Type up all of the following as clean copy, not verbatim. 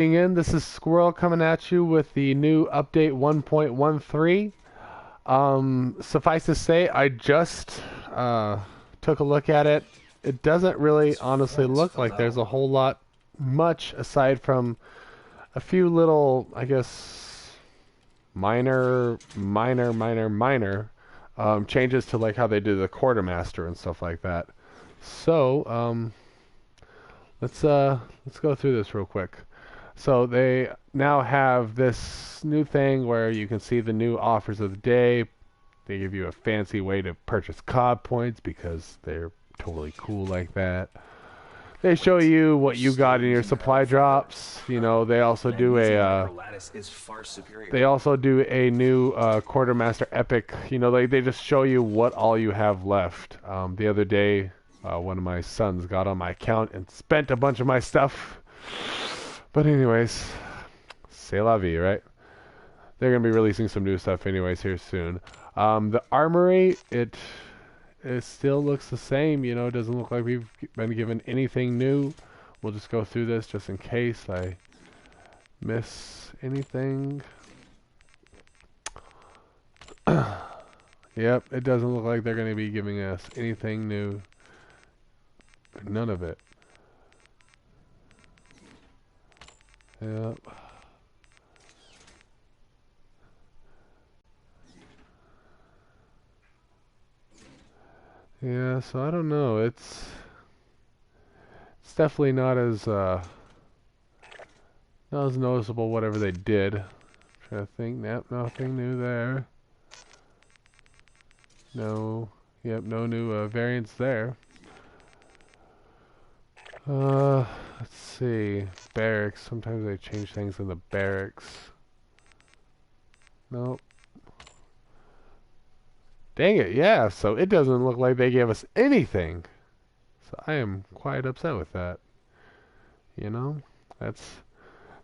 In. This is Squirrel coming at you with the new update 1.13. Suffice to say, I just took a look at it. It doesn't really honestly look like there's a whole lot much aside from a few little, I guess, minor changes to like how they do the quartermaster and stuff like that. So, let's go through this real quick. So they now have this new thing where you can see the new offers of the day. They give you a fancy way to purchase COD points because they're totally cool like that. They show you what you got in your supply drops. You know, they also do a new quartermaster epic. You know, they just show you what all you have left. The other day, one of my sons got on my account and spent a bunch of my stuff. But anyways, c'est la vie, right? They're gonna be releasing some new stuff anyways here soon. The armory, it still looks the same. You know, it doesn't look like we've been given anything new. We'll just go through this just in case I miss anything. Yep, it doesn't look like they're going to be giving us anything new. None of it. Yep. Yeah, so I don't know. It's definitely not as noticeable whatever they did. I'm trying to think. Nope, nothing new there. No. Yep, no new variants there. Let's see. Barracks. Sometimes they change things in the barracks. Nope. Dang it, yeah, so it doesn't look like they gave us anything. So I am quite upset with that. You know? That's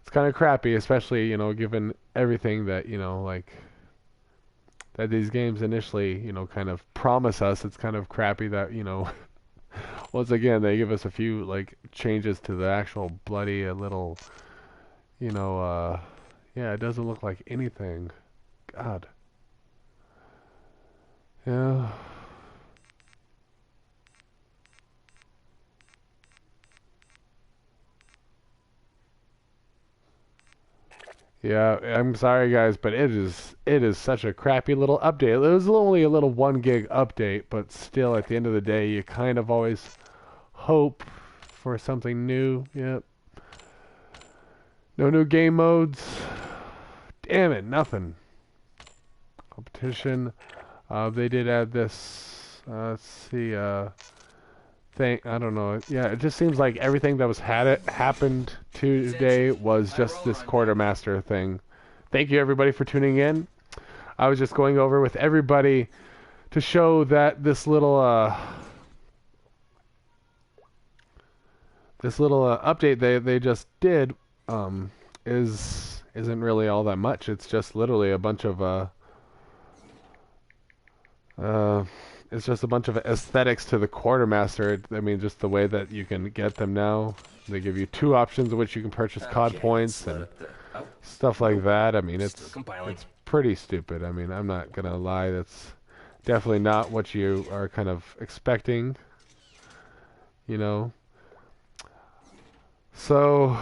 it's kind of crappy, especially, you know, given everything that, you know, like that these games initially, you know, kind of promise us. It's kind of crappy that, you know, once again they give us a few like changes to the actual bloody little, you know, yeah, it doesn't look like anything. God. Yeah. Yeah, I'm sorry guys, but it is such a crappy little update. It was only a little 1 gig update, but still at the end of the day, you kind of always hope for something new. Yep. No new game modes. Damn it, nothing. Competition. They did add this let's see thing. I don't know. Yeah, it just seems like everything that was had it happened today was just this quartermaster thing. Thank you everybody for tuning in. I was just going over with everybody to show that this little update they just did isn't really all that much. It's just literally a bunch of uh it's just a bunch of aesthetics to the quartermaster. I mean, just the way that you can get them now. They give you two options in which you can purchase COD points and stuff like that. I mean, it's pretty stupid. I mean, I'm not gonna lie. That's definitely not what you are kind of expecting. You know. So,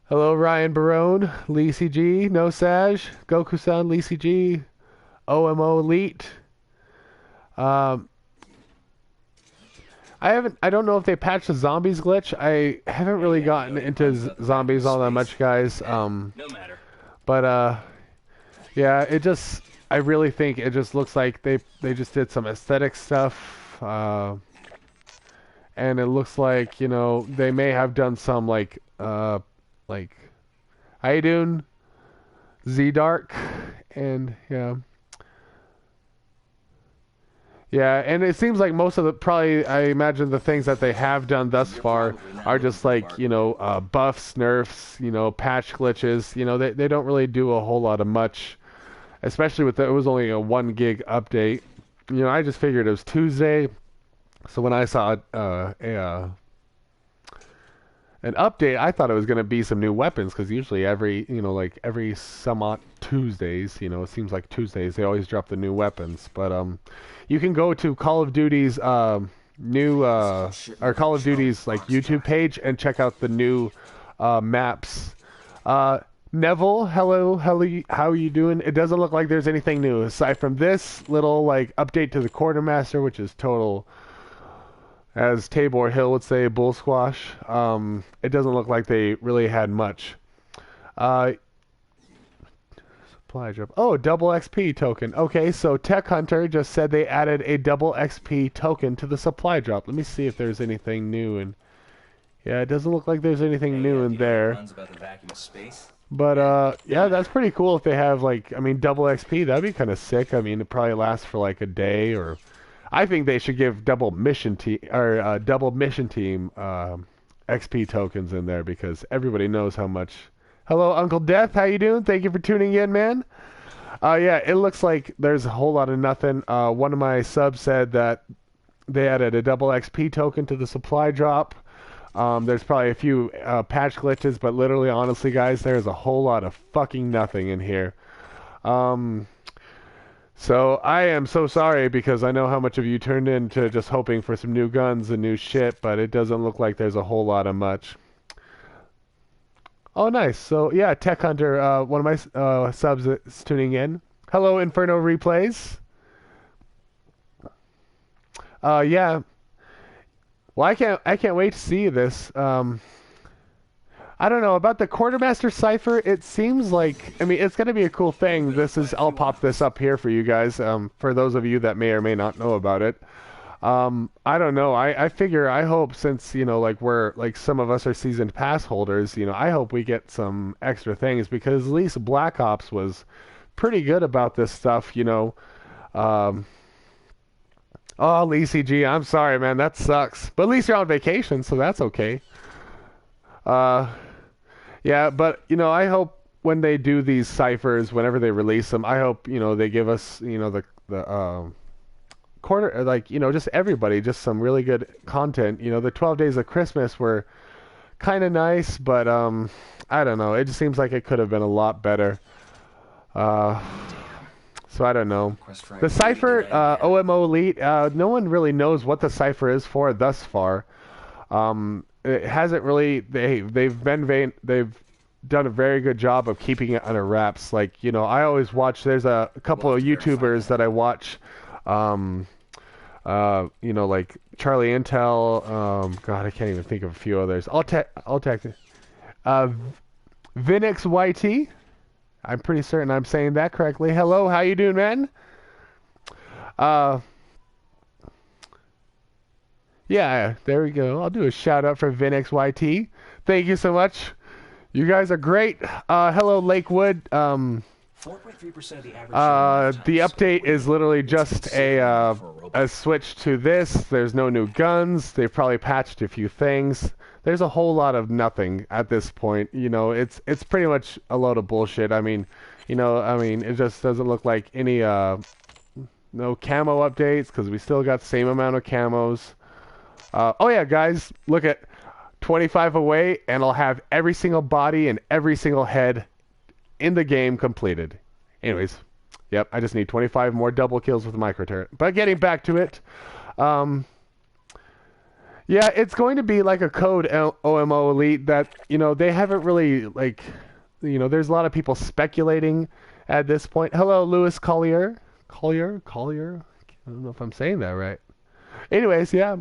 hello Ryan Barone, Lee CG, No Saj, Goku-san, Lee CG, OMO Elite. Um, I don't know if they patched the zombies glitch. I haven't really gotten into zombies all that much, guys. But yeah, I really think it just looks like they just did some aesthetic stuff. And it looks like, you know, they may have done some like how you doing, Z Dark, and yeah. Yeah, and it seems like most of the probably I imagine the things that they have done thus far are just like, you know, buffs, nerfs, you know, patch glitches. You know, they don't really do a whole lot of much, especially with it was only a 1 gig update. You know, I just figured it was Tuesday, so when I saw an update. I thought it was gonna be some new weapons because usually every like every somewhat Tuesdays, it seems like Tuesdays they always drop the new weapons. But you can go to Call of Duty's new or Call of Duty's like YouTube page and check out the new maps. Neville, hello, how are you doing? It doesn't look like there's anything new aside from this little like update to the quartermaster, which is total, as Tabor Hill would say, bull squash. It doesn't look like they really had much. Supply drop. Oh, double XP token. Okay, so Tech Hunter just said they added a double XP token to the supply drop. Let me see if there's anything new. And yeah, it doesn't look like there's anything new in there. But yeah, that's pretty cool if they have like, I mean, double XP. That'd be kind of sick. I mean, it probably lasts for like a day, or I think they should give double mission team XP tokens in there because everybody knows how much. Hello, Uncle Death. How you doing? Thank you for tuning in, man. Yeah, it looks like there's a whole lot of nothing. One of my subs said that they added a double XP token to the supply drop. There's probably a few patch glitches, but literally, honestly, guys, there's a whole lot of fucking nothing in here. So I am so sorry because I know how much of you turned into just hoping for some new guns and new shit, but it doesn't look like there's a whole lot of much. Oh, nice. So, yeah, Tech Hunter, one of my subs is tuning in. Hello, Inferno Replays. Yeah. Well, I can't wait to see this. I don't know about the Quartermaster Cipher. It seems like, I mean, it's going to be a cool thing. I'll pop this up here for you guys. For those of you that may or may not know about it. I don't know. I hope since, like we're, like some of us are seasoned pass holders, I hope we get some extra things because at least Black Ops was pretty good about this stuff, Oh, Lee CG, I'm sorry, man. That sucks. But at least you're on vacation, so that's okay. Yeah, but, I hope when they do these ciphers, whenever they release them, I hope, they give us, the quarter, like, just everybody, just some really good content. The 12 Days of Christmas were kind of nice, but, I don't know. It just seems like it could have been a lot better. So I don't know. The Cypher, OMO Elite, no one really knows what the Cypher is for thus far. It hasn't really, they've done a very good job of keeping it under wraps. Like, I always watch, there's a couple of YouTubers that I watch, like Charlie Intel, God, I can't even think of a few others. I'll text it. Vinix YT. I'm pretty certain I'm saying that correctly. Hello, how you doing, man? Yeah, there we go. I'll do a shout out for Vinix YT. Thank you so much. You guys are great. Hello, Lakewood. 4.3% of the average. The update is literally just a switch to this. There's no new guns. They've probably patched a few things. There's a whole lot of nothing at this point. It's pretty much a load of bullshit. I mean, it just doesn't look like any no camo updates because we still got the same amount of camos. Oh yeah, guys, look at 25 away, and I'll have every single body and every single head in the game completed. Anyways, yep, I just need 25 more double kills with the micro turret. But getting back to it, yeah, it's going to be like a code OMO Elite that, they haven't really, like, there's a lot of people speculating at this point. Hello, Lewis Collier. Collier? I don't know if I'm saying that right. Anyways, yeah,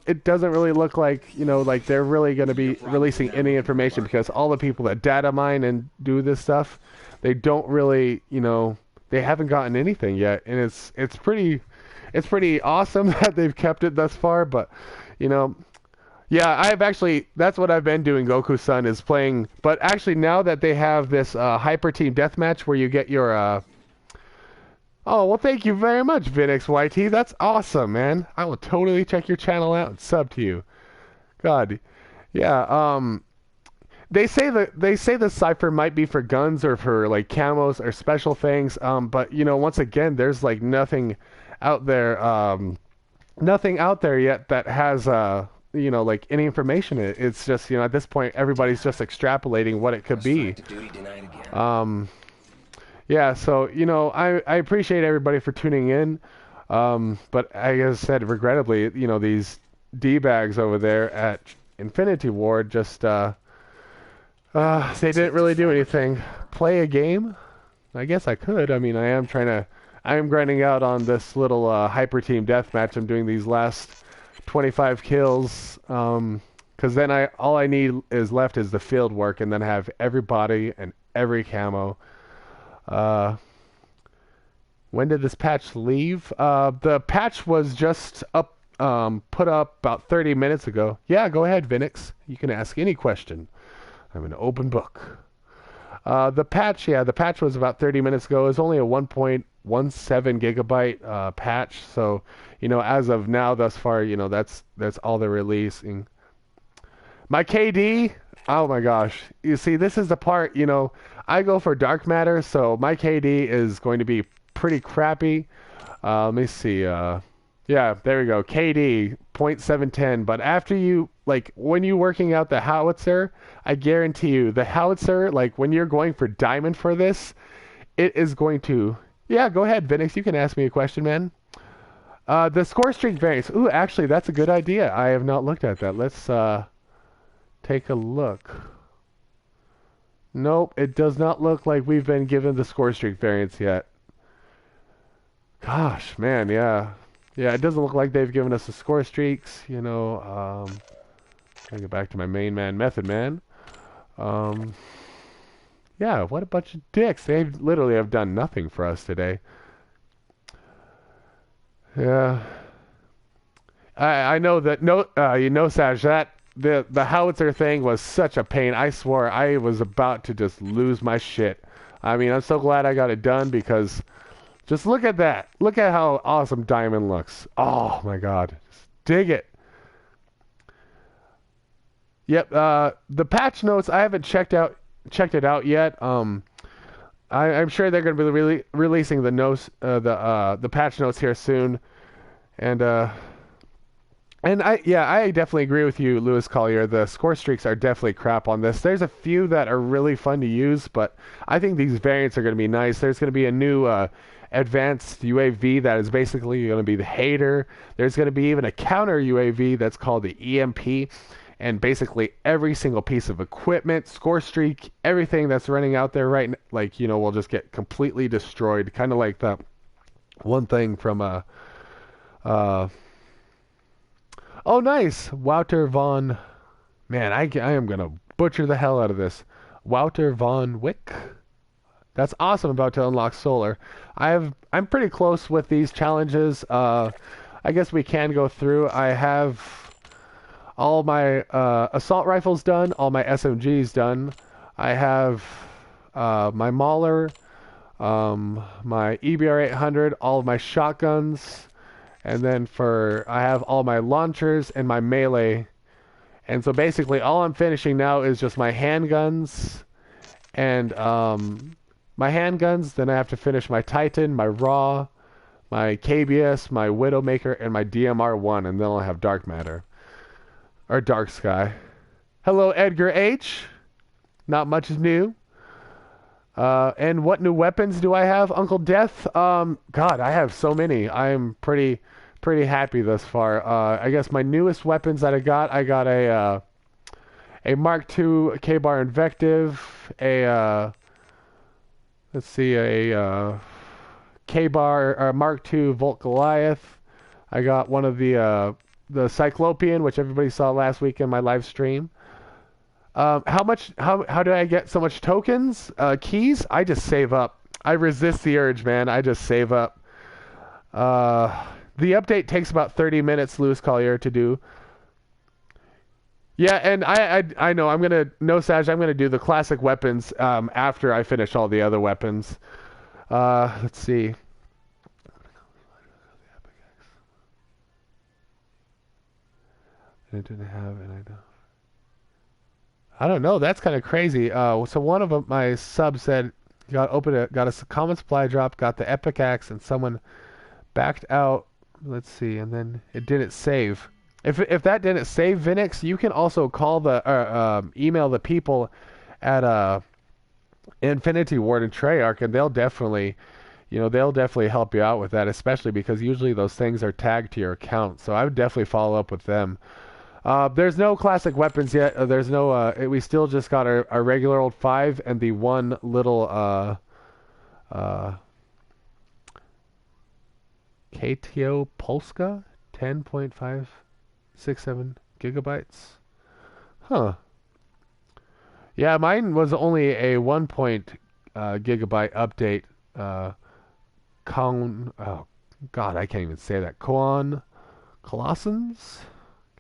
it doesn't really look like, like they're really going to be releasing any information because all the people that data mine and do this stuff, they don't really, they haven't gotten anything yet. And it's pretty awesome that they've kept it thus far, but, yeah, that's what I've been doing, Goku-san, is playing, but actually now that they have this Hyper Team Deathmatch where you get your, oh, well, thank you very much, Vinix YT. That's awesome, man. I will totally check your channel out and sub to you. God, yeah. They say the Cypher might be for guns or for like camos or special things. But once again, there's like nothing out there yet that has like any information. It's just, at this point, everybody's just extrapolating what it could be. Um, yeah, so, I appreciate everybody for tuning in. But I guess said, regrettably, these D-bags over there at Infinity Ward just, they didn't really do anything. Play a game? I guess I could. I mean, I am grinding out on this little hyper team deathmatch. I'm doing these last 25 kills. Because then all I need is left is the field work, and then have every body and every camo. When did this patch leave? The patch was just up, put up about 30 minutes ago. Yeah, go ahead, Vinix. You can ask any question. I'm an open book. The patch was about 30 minutes ago. It's only a 1.17 gigabyte patch. So, as of now, thus far, that's all they're releasing. My KD, oh my gosh. You see, this is the part, I go for dark matter, so my KD is going to be pretty crappy. Let me see. Yeah, there we go. KD 0.710. But after when you're working out the howitzer, I guarantee you, the howitzer, when you're going for diamond for this, it is going to. Yeah, go ahead, Vinix. You can ask me a question, man. The score streak variance. Ooh, actually, that's a good idea. I have not looked at that. Let's take a look. Nope, it does not look like we've been given the score streak variance yet. Gosh, man, yeah. Yeah, it doesn't look like they've given us the score streaks, I get back to my main man, Method Man. Yeah, what a bunch of dicks. They literally have done nothing for us today. Yeah. I know that, Saj, that the howitzer thing was such a pain. I swore I was about to just lose my shit. I mean, I'm so glad I got it done because just look at that. Look at how awesome Diamond looks. Oh my god. Just dig it. Yep, the patch notes, I haven't checked it out yet. I'm sure they're going to be releasing the patch notes here soon. And I definitely agree with you, Lewis Collier. The score streaks are definitely crap on this. There's a few that are really fun to use, but I think these variants are going to be nice. There's going to be a new advanced UAV that is basically going to be the hater. There's going to be even a counter UAV that's called the EMP. And basically every single piece of equipment, score streak, everything that's running out there right now, will just get completely destroyed. Kind of like that one thing from oh, nice. Wouter von... Man, I am going to butcher the hell out of this. Wouter von Wick? That's awesome, about to unlock solar. I'm pretty close with these challenges. I guess we can go through. I have all my assault rifles done, all my SMGs done. I have my Mauler, my EBR 800, all of my shotguns, and then I have all my launchers and my melee. And so basically all I'm finishing now is just my handguns and then I have to finish my Titan, my Raw, my KBS, my Widowmaker, and my DMR1, and then I'll have Dark Matter. Or Dark Sky. Hello, Edgar H. Not much is new. And what new weapons do I have, Uncle Death? God, I have so many. I'm pretty happy thus far. I guess my newest weapons that I got a Mark II K-Bar Invective, a K-Bar Mark II Volt Goliath. I got one of the Cyclopean, which everybody saw last week in my live stream. How do I get so much tokens? Keys? I just save up. I resist the urge, man. I just save up. The update takes about 30 minutes, Lewis Collier, to do. Yeah, and I know I'm gonna do the classic weapons after I finish all the other weapons. Let's see. It didn't have, and I don't know. That's kind of crazy. So one of my subs said got a common supply drop, got the epic axe, and someone backed out. Let's see, and then it didn't save. If that didn't save Vinix, you can also call the email the people at Infinity Ward and Treyarch, and they'll definitely help you out with that, especially because usually those things are tagged to your account. So I would definitely follow up with them. There's no classic weapons yet. There's no. We still just got our regular old 5 and the one little uh, KTO Polska 10.567 gigabytes. Huh. Yeah, mine was only a 1 gigabyte update. Oh God, I can't even say that. Colossans?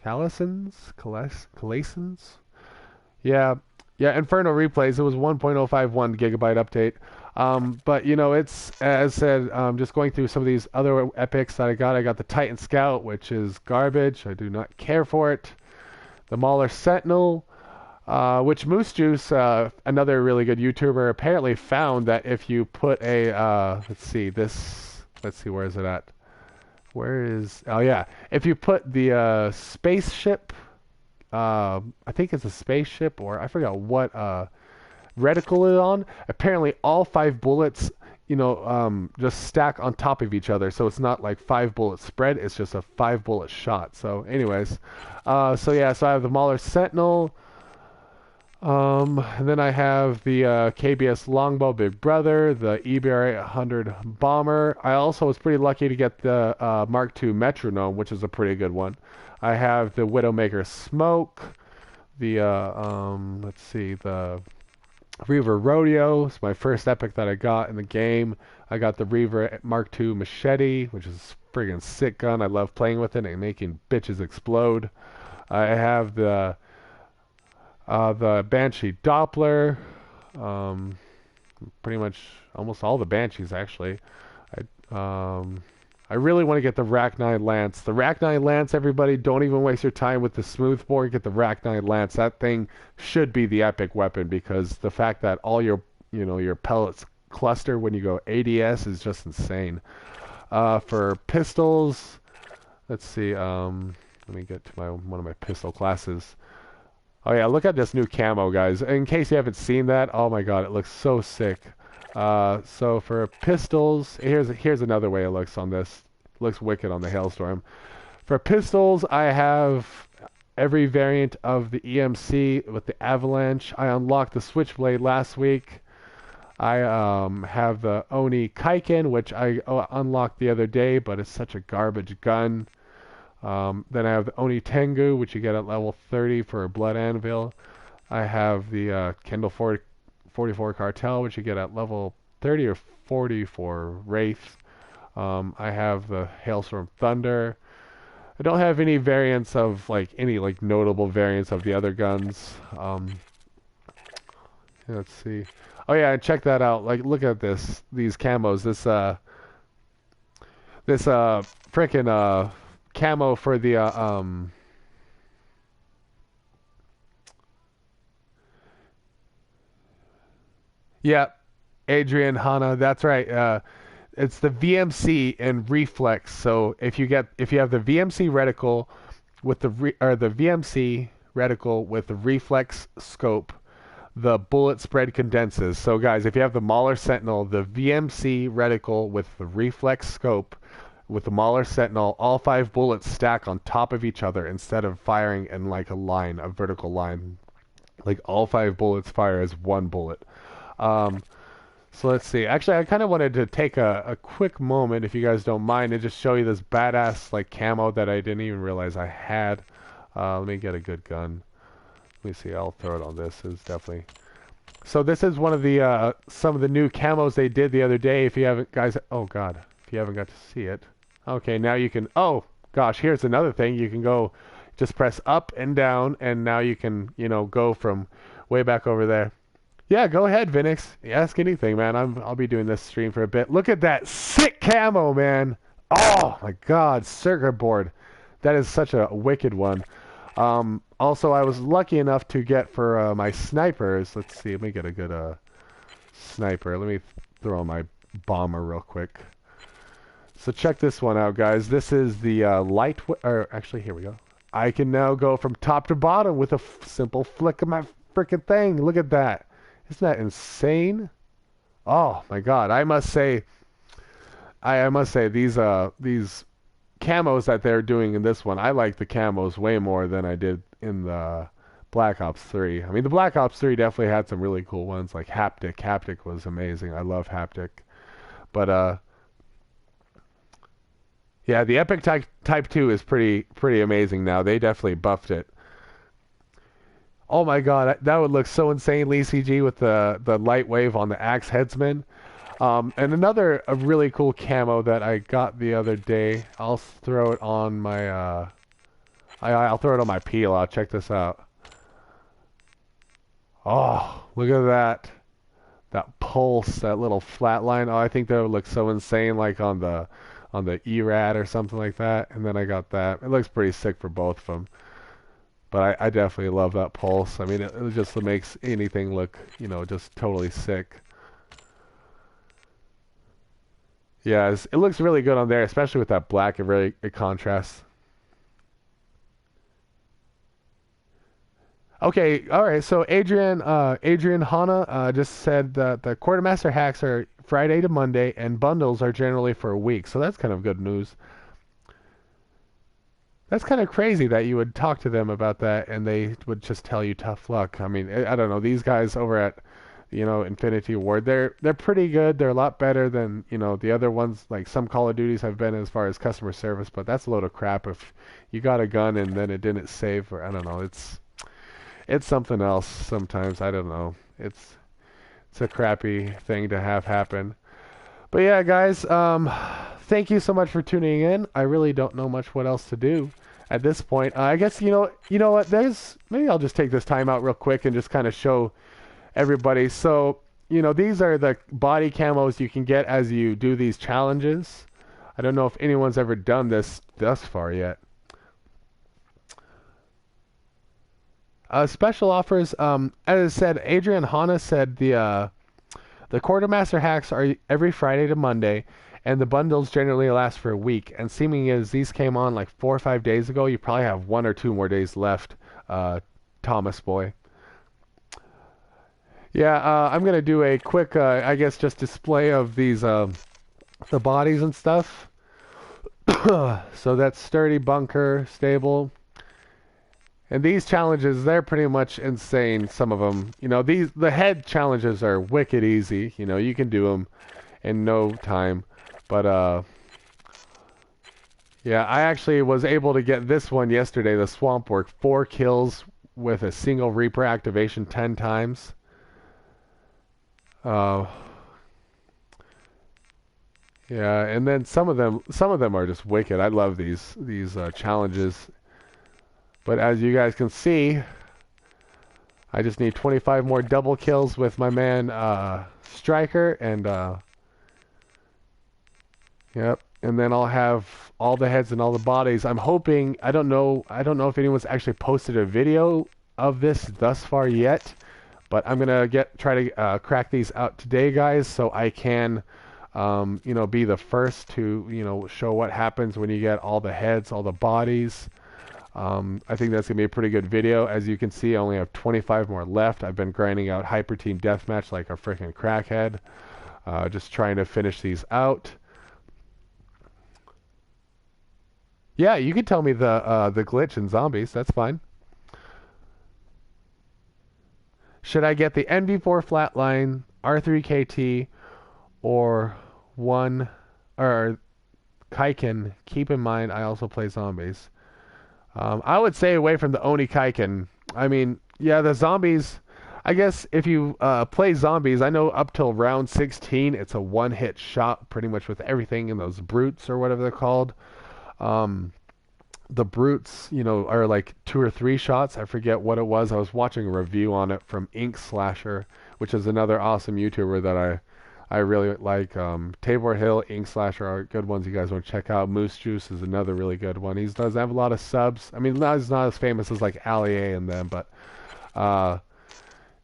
Calasons? Yeah, yeah. Inferno Replays. It was 1.051 gigabyte update. But it's as said. Just going through some of these other epics that I got. I got the Titan Scout, which is garbage. I do not care for it. The Mauler Sentinel, which Moose Juice, another really good YouTuber, apparently found that if you put a let's see, where is it at? Oh yeah, if you put the spaceship, I think it's a spaceship, or I forgot what reticle is on. Apparently, all 5 bullets, just stack on top of each other. So it's not like 5 bullet spread. It's just a 5 bullet shot. So, anyways, so yeah, so I have the Mauler Sentinel. And then I have the KBS Longbow Big Brother, the EBR 800 Bomber. I also was pretty lucky to get the Mark II Metronome, which is a pretty good one. I have the Widowmaker Smoke, the let's see, the Reaver Rodeo. It's my first epic that I got in the game. I got the Reaver Mark II Machete, which is a friggin' sick gun. I love playing with it and making bitches explode. I have the Banshee Doppler, pretty much almost all the Banshees actually. I really want to get the Rachni Lance. The Rachni Lance, everybody, don't even waste your time with the Smoothbore. Get the Rachni Lance. That thing should be the epic weapon because the fact that all your pellets cluster when you go ADS is just insane. For pistols, let's see. Let me get to one of my pistol classes. Oh yeah, look at this new camo, guys. In case you haven't seen that, oh my god, it looks so sick. So for pistols, here's another way it looks on this. It looks wicked on the Hailstorm. For pistols, I have every variant of the EMC with the Avalanche. I unlocked the Switchblade last week. I have the Oni Kaiken, which I unlocked the other day, but it's such a garbage gun. Then I have the Oni Tengu, which you get at level 30 for a Blood Anvil. I have the Kendall 44 Cartel, which you get at level 30 or 40 for Wraith. I have the Hailstorm Thunder. I don't have any variants of any notable variants of the other guns. Let's see. Oh yeah, check that out. Look at these camos. This frickin' camo for the yeah, Adrian Hanna, that's right. It's the VMC and reflex. So if you have the VMC reticle with the VMC reticle with the reflex scope, the bullet spread condenses. So guys, if you have the Mauler Sentinel, the VMC reticle with the reflex scope with the Mauler Sentinel, all 5 bullets stack on top of each other instead of firing in a vertical line. All 5 bullets fire as 1 bullet. So let's see. Actually, I kind of wanted to take a quick moment, if you guys don't mind, and just show you this badass camo that I didn't even realize I had. Let me get a good gun. Let me see. I'll throw it on this. It's definitely. So this is one of the some of the new camos they did the other day. If you haven't, guys. Oh God. If you haven't got to see it. Okay, now you can. Oh gosh, here's another thing. You can go, just press up and down, and now you can go from way back over there. Yeah, go ahead, Vinix. Ask anything, man. I'll be doing this stream for a bit. Look at that sick camo, man. Oh my God, circuit board. That is such a wicked one. Also, I was lucky enough to get for my snipers. Let's see. Let me get a good sniper. Let me throw on my bomber real quick. So check this one out, guys. This is the actually, here we go. I can now go from top to bottom with a simple flick of my freaking thing. Look at that. Isn't that insane? Oh my God. I must say these camos that they're doing in this one, I like the camos way more than I did in the Black Ops 3. I mean, the Black Ops 3 definitely had some really cool ones, like Haptic. Haptic was amazing. I love Haptic. But yeah, the Epic Type 2 is pretty amazing now. They definitely buffed it. Oh my God, that would look so insanely CG with the light wave on the Axe Headsman. And another a really cool camo that I got the other day. I'll throw it on my I'll throw it on my peel. I'll check this out. Oh, look at that. That pulse, that little flat line. Oh, I think that would look so insane like on the ERAD or something like that. And then I got that. It looks pretty sick for both of them. But I definitely love that pulse. I mean, it just makes anything look, just totally sick. Yeah, it looks really good on there, especially with that black. It contrasts. Okay, all right. So Adrian Hanna just said that the quartermaster hacks are Friday to Monday, and bundles are generally for a week. So that's kind of good news. That's kind of crazy that you would talk to them about that and they would just tell you tough luck. I mean, I don't know. These guys over at, Infinity Ward, they're pretty good. They're a lot better than, the other ones. Like some Call of Duties have been as far as customer service, but that's a load of crap. If you got a gun and then it didn't save, or I don't know, it's something else sometimes. I don't know. It's a crappy thing to have happen. But yeah, guys, thank you so much for tuning in. I really don't know much what else to do at this point. I guess you know what? Maybe I'll just take this time out real quick and just kind of show everybody. So, these are the body camos you can get as you do these challenges. I don't know if anyone's ever done this thus far yet. Special offers. As I said, Adrian Hanna said the quartermaster hacks are every Friday to Monday, and the bundles generally last for a week. And seeming as these came on like 4 or 5 days ago, you probably have 1 or 2 more days left. Thomas boy. Yeah, I'm gonna do a quick, I guess, just display of these the bodies and stuff. So that's sturdy, bunker, stable. And these challenges, they're pretty much insane, some of them. The head challenges are wicked easy. You can do them in no time. But, yeah, I actually was able to get this one yesterday, the Swamp Work, 4 kills with a single Reaper activation 10 times. Uh, yeah, and then some of them are just wicked. I love these challenges. But as you guys can see, I just need 25 more double kills with my man Striker, and yep, and then I'll have all the heads and all the bodies. I'm hoping, I don't know if anyone's actually posted a video of this thus far yet, but I'm gonna try to crack these out today, guys, so I can be the first to show what happens when you get all the heads, all the bodies. I think that's going to be a pretty good video. As you can see, I only have 25 more left. I've been grinding out Hyper Team Deathmatch like a freaking crackhead. Just trying to finish these out. Yeah, you can tell me the glitch in zombies. That's fine. Should I get the NV4 Flatline, R3KT, or Kaiken? Keep in mind, I also play zombies. I would stay away from the Oni Kaiken. I mean, yeah, the zombies. I guess if you play zombies, I know up till round 16, it's a one-hit shot pretty much with everything in those brutes or whatever they're called. The brutes, are like 2 or 3 shots. I forget what it was. I was watching a review on it from Ink Slasher, which is another awesome YouTuber that I really like. Tabor Hill, Ink Slasher are good ones you guys want to check out. Moose Juice is another really good one. He does have a lot of subs. I mean, he's not as famous as like Allier and them, but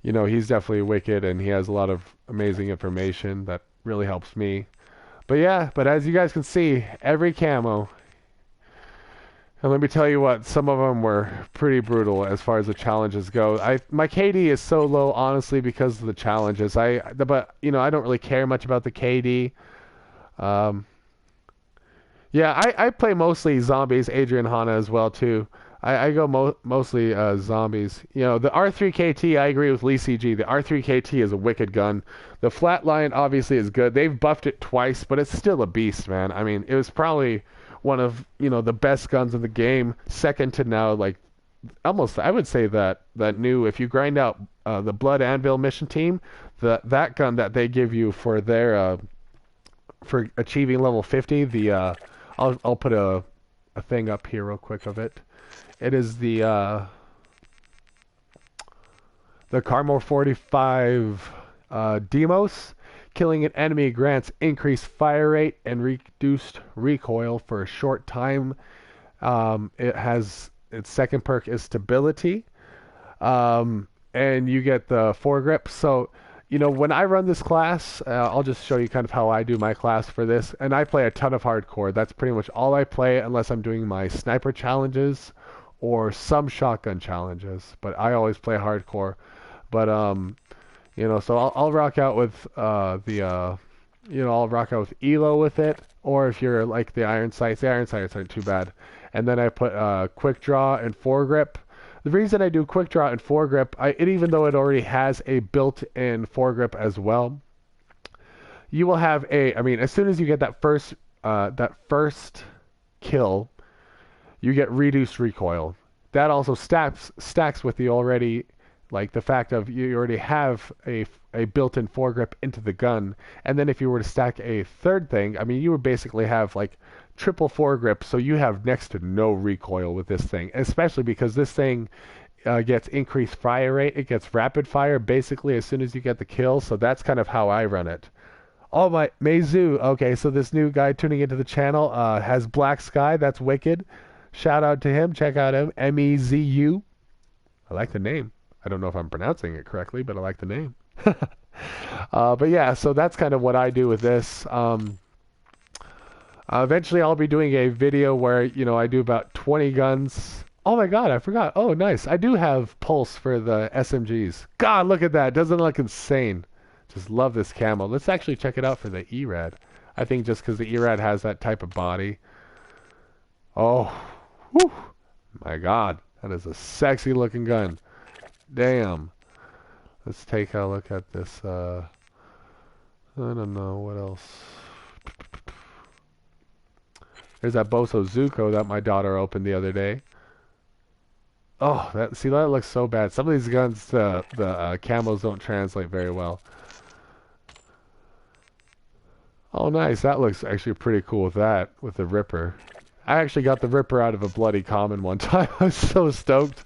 he's definitely wicked, and he has a lot of amazing information that really helps me. But yeah, as you guys can see, every camo And let me tell you what, some of them were pretty brutal as far as the challenges go. My KD is so low, honestly, because of the challenges. But you know, I don't really care much about the KD. Um, yeah, I play mostly zombies, Adrian Hana as well too. I go mostly zombies. You know, the R3KT, I agree with Lee CG. The R3KT is a wicked gun. The Flatline obviously is good. They've buffed it twice, but it's still a beast, man. I mean, it was probably one of, you know, the best guns in the game, second to now, like, almost, I would say that new, if you grind out the Blood Anvil mission team, that gun that they give you for their for achieving level 50, I'll put a thing up here real quick of it. It is the Carmor 45 Demos. Killing an enemy grants increased fire rate and reduced recoil for a short time. It has its second perk is stability, and you get the foregrip. So, you know, when I run this class, I'll just show you kind of how I do my class for this. And I play a ton of hardcore. That's pretty much all I play, unless I'm doing my sniper challenges or some shotgun challenges. But I always play hardcore. But you know, so I'll rock out with you know, I'll rock out with Elo with it, or if you're like the iron sights aren't too bad. And then I put quick draw and foregrip. The reason I do quick draw and foregrip, even though it already has a built-in foregrip as well, you will have I mean, as soon as you get that first kill, you get reduced recoil. That also stacks with the already, like the fact of you already have a built-in foregrip into the gun, and then if you were to stack a third thing, I mean, you would basically have like triple foregrip, so you have next to no recoil with this thing, especially because this thing gets increased fire rate. It gets rapid fire basically as soon as you get the kill, so that's kind of how I run it. Oh my, Meizu. Okay, so this new guy tuning into the channel has Black Sky. That's wicked. Shout out to him. Check out him. Mezu. I like the name. I don't know if I'm pronouncing it correctly, but I like the name. But yeah, so that's kind of what I do with this. Eventually, I'll be doing a video where, you know, I do about 20 guns. Oh my god, I forgot. Oh, nice. I do have pulse for the SMGs. God, look at that. Doesn't it look insane? Just love this camo. Let's actually check it out for the ERAD. I think just because the ERAD has that type of body. Oh, whew. My god. That is a sexy looking gun. Damn. Let's take a look at this. I don't know. What else? There's that Boso Zuko that my daughter opened the other day. Oh, that looks so bad. Some of these guns, the camos don't translate very well. Oh, nice. That looks actually pretty cool with that, with the Ripper. I actually got the Ripper out of a bloody common one time. I was so stoked.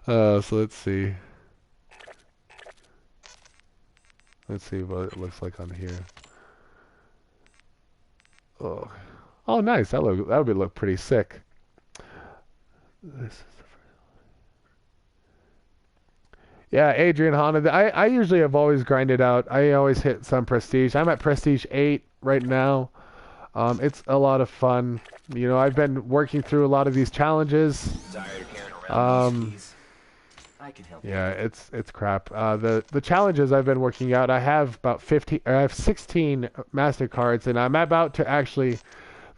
So let's see. Let's see what it looks like on here. Oh, oh, nice. That would look pretty sick. This is the Yeah, Adrian Hana. I usually have always grinded out. I always hit some prestige. I'm at prestige 8 right now. It's a lot of fun. You know, I've been working through a lot of these challenges. Yeah, it's crap. The challenges I've been working out. I have about 15. I have 16 Mastercards, and I'm about to actually.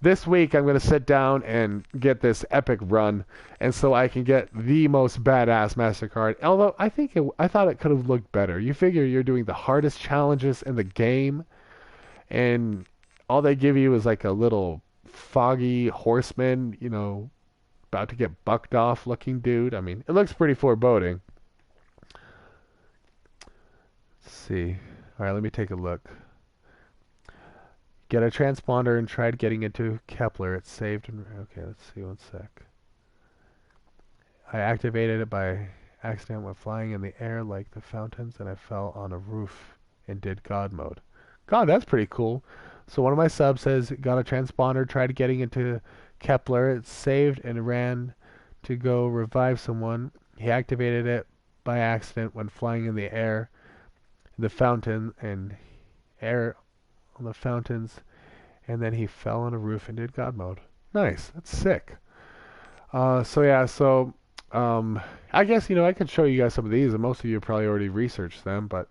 This week I'm going to sit down and get this epic run, and so I can get the most badass Mastercard. Although I thought it could have looked better. You figure you're doing the hardest challenges in the game, and all they give you is like a little foggy horseman, you know, about to get bucked off looking dude. I mean, it looks pretty foreboding. Let's see. All right, let me take a look. Get a transponder and tried getting into Kepler. It's saved. Okay, let's see. One sec. I activated it by accident when flying in the air like the fountains, and I fell on a roof and did God mode. God, that's pretty cool. So one of my subs says, got a transponder, tried getting into Kepler. It's saved and ran to go revive someone. He activated it by accident when flying in the air, the fountain, and air on the fountains, and then he fell on a roof and did God mode. Nice. That's sick. So yeah, so um, I guess I could show you guys some of these, and most of you probably already researched them. But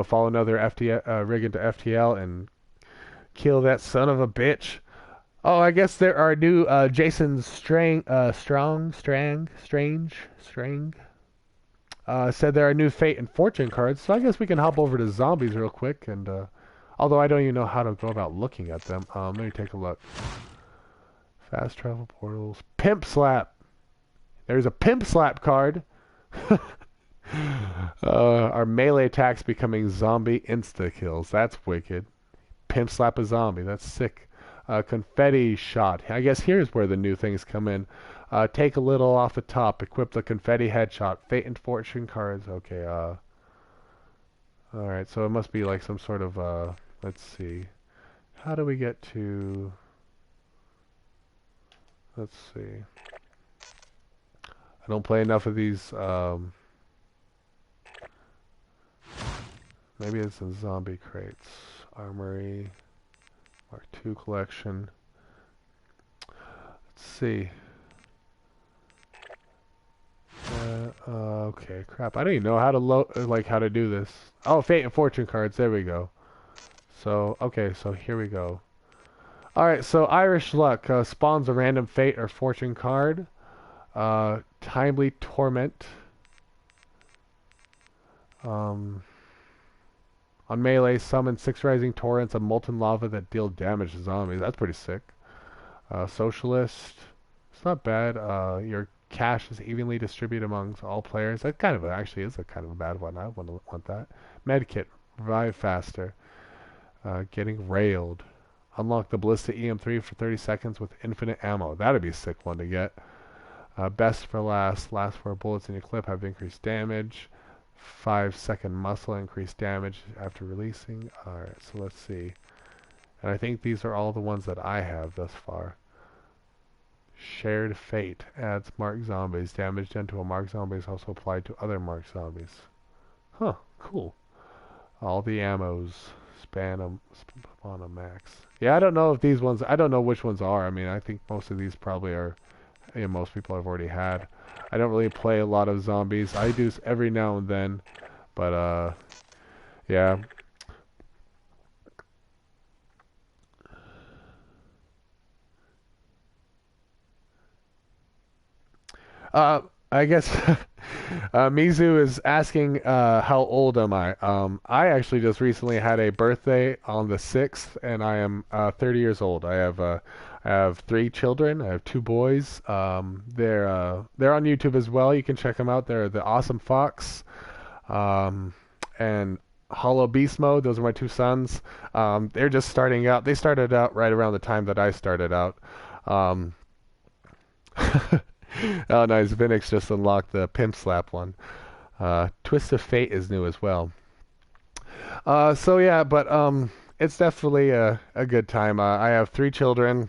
follow another rig into FTL and kill that son of a bitch. Oh, I guess there are new Jason Strange said there are new Fate and Fortune cards. So I guess we can hop over to zombies real quick. And although I don't even know how to go about looking at them, let me take a look. Fast travel portals, Pimp Slap. There's a Pimp Slap card. Our melee attacks becoming zombie insta kills. That's wicked. Pimp Slap a zombie. That's sick. Confetti shot. I guess here's where the new things come in. Take a little off the top. Equip the confetti headshot. Fate and fortune cards. Okay. All right. So it must be like some sort of. Let's see. How do we get to? Let's see. I don't play enough of these. Maybe it's in zombie crates. Armory. Mark II collection. Let's see. Okay, crap. I don't even know how to how to do this. Oh, Fate and Fortune cards. There we go. So, okay, so here we go. Alright, so Irish Luck spawns a random Fate or Fortune card. Timely Torment. On melee, summon 6 rising torrents of molten lava that deal damage to zombies. That's pretty sick. Socialist. It's not bad. Your cash is evenly distributed amongst all players. That kind of actually is a kind of a bad one. I want that. Medkit. Revive faster. Getting railed. Unlock the Ballista EM3 for 30 seconds with infinite ammo. That'd be a sick one to get. Best for last. Last 4 bullets in your clip have increased damage. 5-second muscle increased damage after releasing. Alright, so let's see. And I think these are all the ones that I have thus far. Shared Fate adds marked zombies. Damage done to a marked zombie is also applied to other marked zombies. Huh, cool. All the ammos spawn a max. Yeah, I don't know if these ones, I don't know which ones are. I mean, I think most of these probably are, most people have already had. I don't really play a lot of zombies. I do every now and then, but yeah. I guess Mizu is asking how old am I? I actually just recently had a birthday on the 6th, and I am 30 years old. I have 3 children. I have 2 boys. They're on YouTube as well. You can check them out. They're the Awesome Fox and Hollow Beast Mode. Those are my 2 sons. They're just starting out. They started out right around the time that I started out. Um, Oh, nice. Vinix just unlocked the Pimp Slap one. Twist of Fate is new as well. So yeah, but it's definitely a good time. I have 3 children.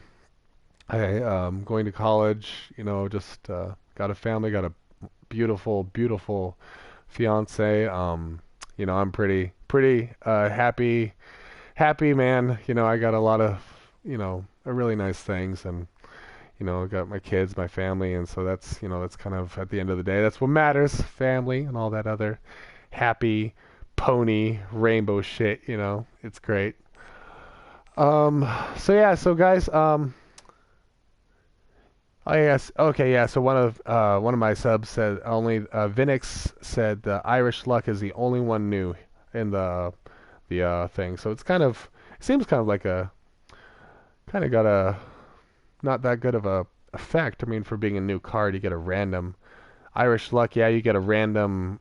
I going to college. Just got a family. Got a beautiful, beautiful fiance. I'm pretty happy man. I got a lot of really nice things and. I got my kids, my family, and so that's kind of at the end of the day, that's what matters, family and all that other happy pony rainbow shit, it's great. So yeah, so guys, oh yes, okay, yeah, so one of my subs said only, Vinix said Irish Luck is the only one new in the thing, so it seems kind of like got a not that good of a effect. I mean, for being a new card, you get a random Irish Luck. Yeah, you get a random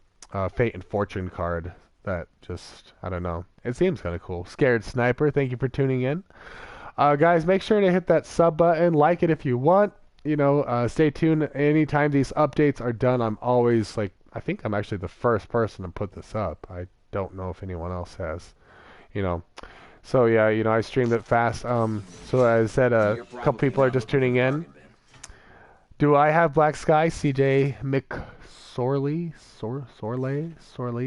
Fate and Fortune card. That just, I don't know. It seems kind of cool. Scared Sniper, thank you for tuning in. Guys, make sure to hit that sub button. Like it if you want. Stay tuned. Anytime these updates are done, I'm always I think I'm actually the first person to put this up. I don't know if anyone else has. So yeah, I streamed it fast. So as I said, a couple people are just tuning in. Do I have Black Sky? CJ McSorley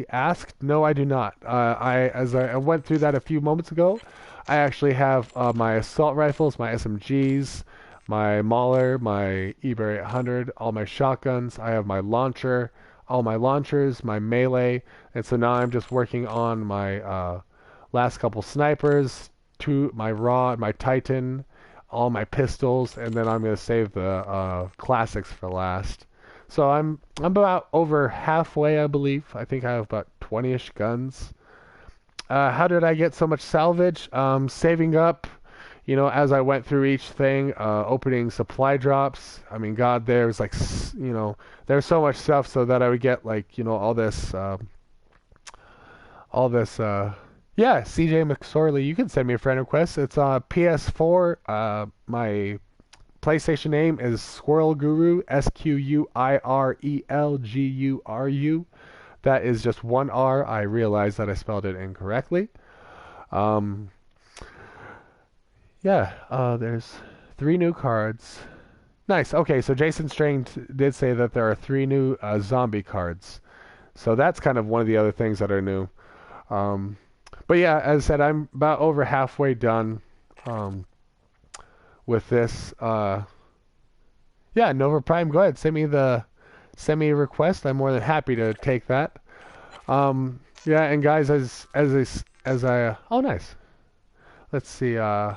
asked. No, I do not. As I went through that a few moments ago, I actually have my assault rifles, my SMGs, my Mauler, my Eber 800, all my shotguns. I have my launcher, all my launchers, my melee, and so now I'm just working on my last couple snipers, my Raw, my Titan, all my pistols, and then I'm gonna save the classics for last. So I'm about over halfway, I believe. I think I have about 20-ish guns. How did I get so much salvage? Saving up, as I went through each thing, opening supply drops. I mean, God, there's like, there's so much stuff so that I would get like, all this. Yeah, CJ McSorley, you can send me a friend request. It's PS4. My PlayStation name is Squirrel Guru, SQUIRELGURU. That is just one R. I realized that I spelled it incorrectly. Um, yeah, there's 3 new cards. Nice. Okay, so Jason Strang did say that there are 3 new zombie cards. So that's kind of one of the other things that are new. Um, but yeah, as I said, I'm about over halfway done with this. Yeah, Nova Prime, go ahead. Send me a request. I'm more than happy to take that. Yeah, and guys, oh nice. Let's see. I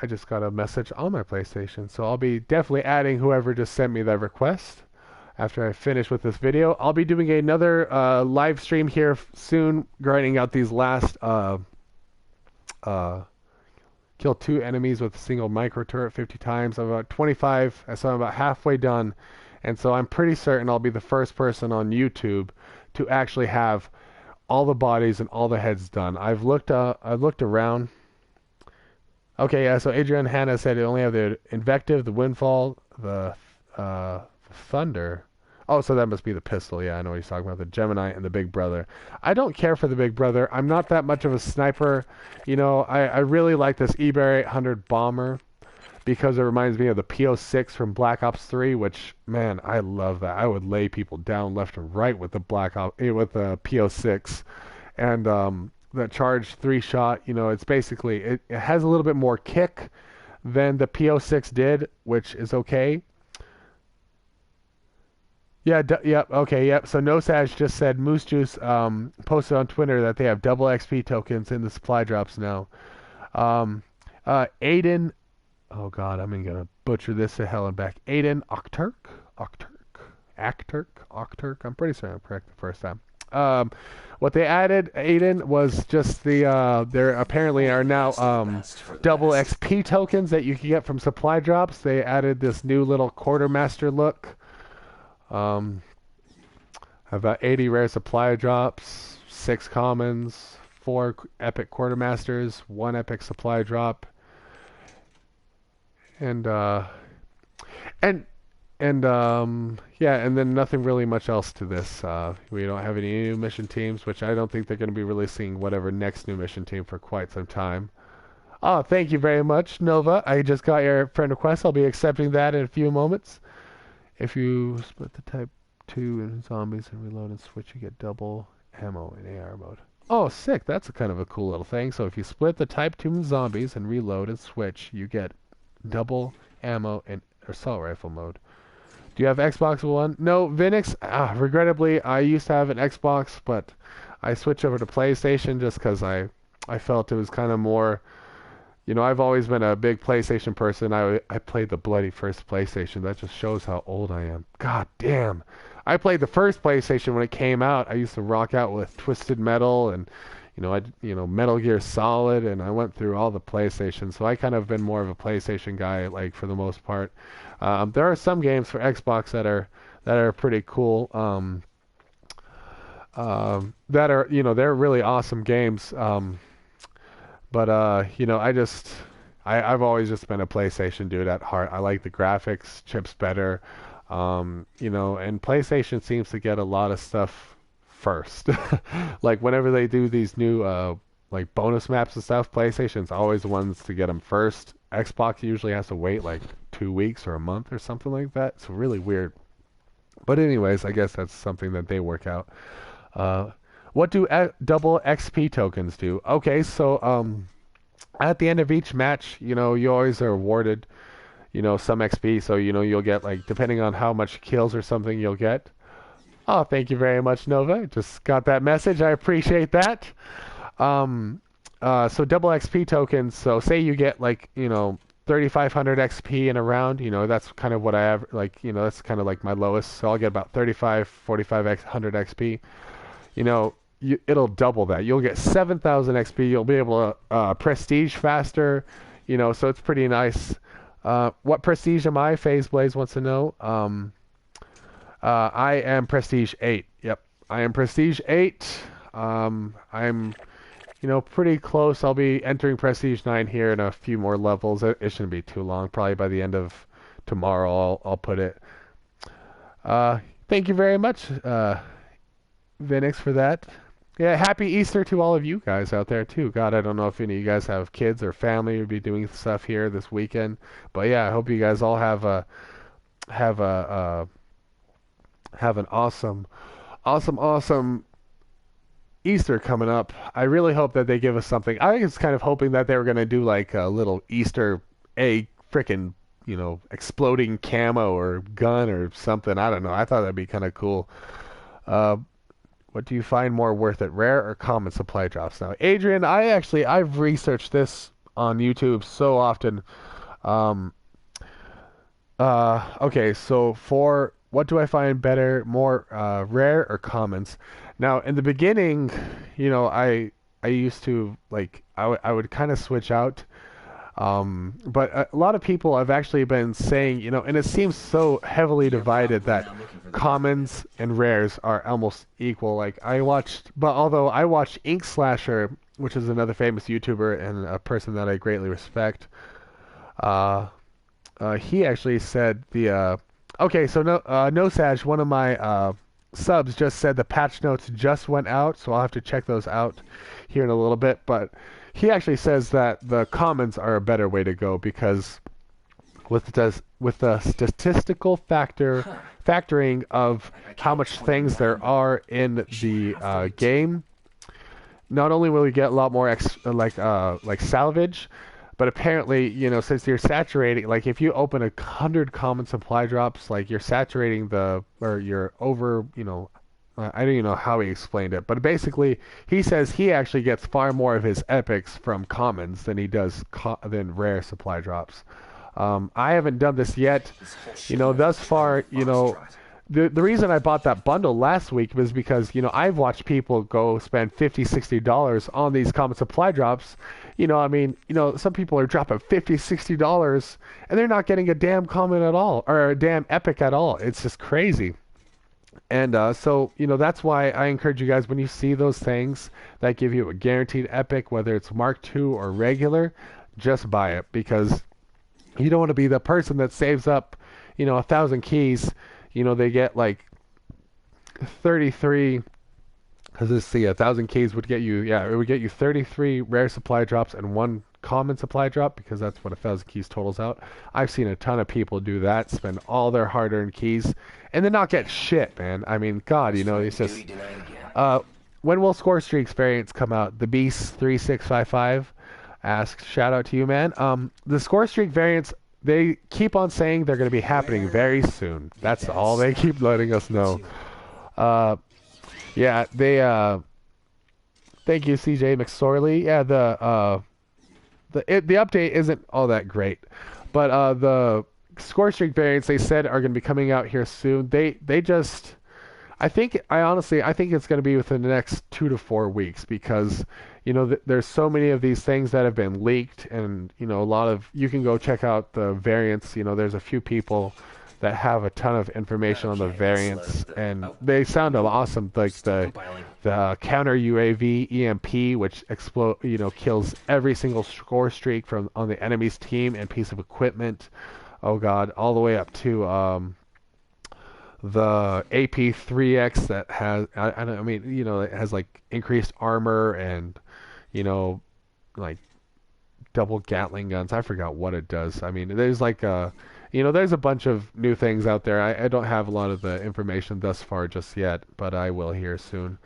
just got a message on my PlayStation, so I'll be definitely adding whoever just sent me that request. After I finish with this video, I'll be doing another live stream here soon, grinding out these last kill 2 enemies with a single micro turret 50 times. I'm about 25, so I'm about halfway done, and so I'm pretty certain I'll be the first person on YouTube to actually have all the bodies and all the heads done. I've looked around. Okay, yeah. So Adrian Hanna said it only have the Invective, the Windfall, the Thunder. Oh, so that must be the pistol. Yeah, I know what he's talking about. The Gemini and the Big Brother. I don't care for the Big Brother. I'm not that much of a sniper. I really like this Eber 800 bomber because it reminds me of the PO6 from Black Ops 3, which, man, I love that. I would lay people down left and right with the with the PO6. And that charged 3-shot, it's basically, it has a little bit more kick than the PO6 did, which is okay. Yeah, yep, okay, yep. So NoSage just said Moose Juice posted on Twitter that they have double XP tokens in the supply drops now. Aiden, oh God, I'm gonna butcher this to hell and back. Aiden Octurk. I'm pretty sure I'm correct the first time. What they added, Aiden, was just there apparently are now double XP tokens that you can get from supply drops. They added this new little quartermaster look. About 80 rare supply drops, 6 commons, 4 epic quartermasters, 1 epic supply drop, and yeah, and then nothing really much else to this. We don't have any new mission teams, which I don't think they're going to be releasing whatever next new mission team for quite some time. Oh, thank you very much, Nova. I just got your friend request. I'll be accepting that in a few moments. If you split the type 2 in zombies and reload and switch, you get double ammo in AR mode. Oh, sick. That's a kind of a cool little thing. So if you split the type 2 in zombies and reload and switch, you get double ammo in assault rifle mode. Do you have Xbox One? No, Vinix. Regrettably, I used to have an Xbox, but I switched over to PlayStation just because I felt it was kind of more... I've always been a big PlayStation person. I played the bloody first PlayStation. That just shows how old I am. God damn. I played the first PlayStation when it came out. I used to rock out with Twisted Metal and, Metal Gear Solid, and I went through all the PlayStations. So I kind of been more of a PlayStation guy, like, for the most part. There are some games for Xbox that are pretty cool. That are, they're really awesome games. But I've always just been a PlayStation dude at heart. I like the graphics, chips better, and PlayStation seems to get a lot of stuff first. Like whenever they do these new like bonus maps and stuff, PlayStation's always the ones to get them first. Xbox usually has to wait like 2 weeks or a month or something like that. It's really weird. But anyways, I guess that's something that they work out. What do double XP tokens do? Okay, so at the end of each match, you always are awarded, some XP. So, you'll get like, depending on how much kills or something you'll get. Oh, thank you very much, Nova. Just got that message. I appreciate that. Um, so double XP tokens. So say you get like, 3,500 XP in a round. That's kind of what I have. Like, that's kind of like my lowest. So I'll get about 35, 45, 100 XP. It'll double that. You'll get 7,000 XP. You'll be able to prestige faster. So it's pretty nice. What prestige am I? FaZe Blaze wants to know. I am Prestige 8. Yep, I am Prestige 8. I'm, pretty close. I'll be entering Prestige 9 here in a few more levels. It shouldn't be too long. Probably by the end of tomorrow, I'll put it. Uh, Thank you very much, Vinix, for that. Yeah, happy Easter to all of you guys out there too. God, I don't know if any of you guys have kids or family or be doing stuff here this weekend, but yeah, I hope you guys all have a have an awesome, awesome, awesome Easter coming up. I really hope that they give us something. I was kind of hoping that they were gonna do like a little Easter egg, frickin', exploding camo or gun or something. I don't know. I thought that'd be kind of cool. Uh, what do you find more worth it, rare or common supply drops? Now, Adrian, I've researched this on YouTube so often. Um, okay, so for what do I find better, more rare or commons? Now, in the beginning, I used to like I would kind of switch out, but a lot of people have actually been saying, and it seems so heavily divided that commons and rares are almost equal. Like but although I watched Ink Slasher, which is another famous YouTuber and a person that I greatly respect. Uh, he actually said okay, so no Sag, one of my subs just said the patch notes just went out, so I'll have to check those out here in a little bit. But he actually says that the commons are a better way to go because with the statistical factoring of how much things there are in the game, not only will you get a lot more like salvage, but apparently, since you're saturating, like if you open 100 common supply drops, like you're saturating or you're over, I don't even know how he explained it, but basically, he says he actually gets far more of his epics from commons than he does than rare supply drops. I haven't done this yet, thus far, the reason I bought that bundle last week was because, I've watched people go spend $50, $60 on these common supply drops. I mean, some people are dropping $50, $60 and they're not getting a damn common at all or a damn epic at all. It's just crazy. And so, that's why I encourage you guys when you see those things that give you a guaranteed epic, whether it's Mark II or regular, just buy it because you don't want to be the person that saves up, 1,000 keys. They get like 33, because let's see, 1,000 keys would get you, it would get you 33 rare supply drops and one common supply drop because that's what 1,000 keys totals out. I've seen a ton of people do that, spend all their hard-earned keys, and then not get shit, man. I mean, God, it's just. When will Score Streaks variants come out? The Beast 3655 asks, shout out to you, man. The Score Streak variants, they keep on saying they're going to be happening very soon. That's all they keep letting us know. Yeah, they thank you, CJ McSorley. Yeah, the update isn't all that great, but the Score Streak variants they said are going to be coming out here soon. They just I think it's going to be within the next 2 to 4 weeks because there's so many of these things that have been leaked, and a lot of you can go check out the variants. There's a few people that have a ton of information on the variants, and they sound awesome. Like the counter UAV EMP, which kills every single score streak from on the enemy's team and piece of equipment. Oh God, all the way up to the AP3X that has it has like increased armor and like double Gatling guns. I forgot what it does. I mean, there's like there's a bunch of new things out there. I don't have a lot of the information thus far just yet, but I will here soon.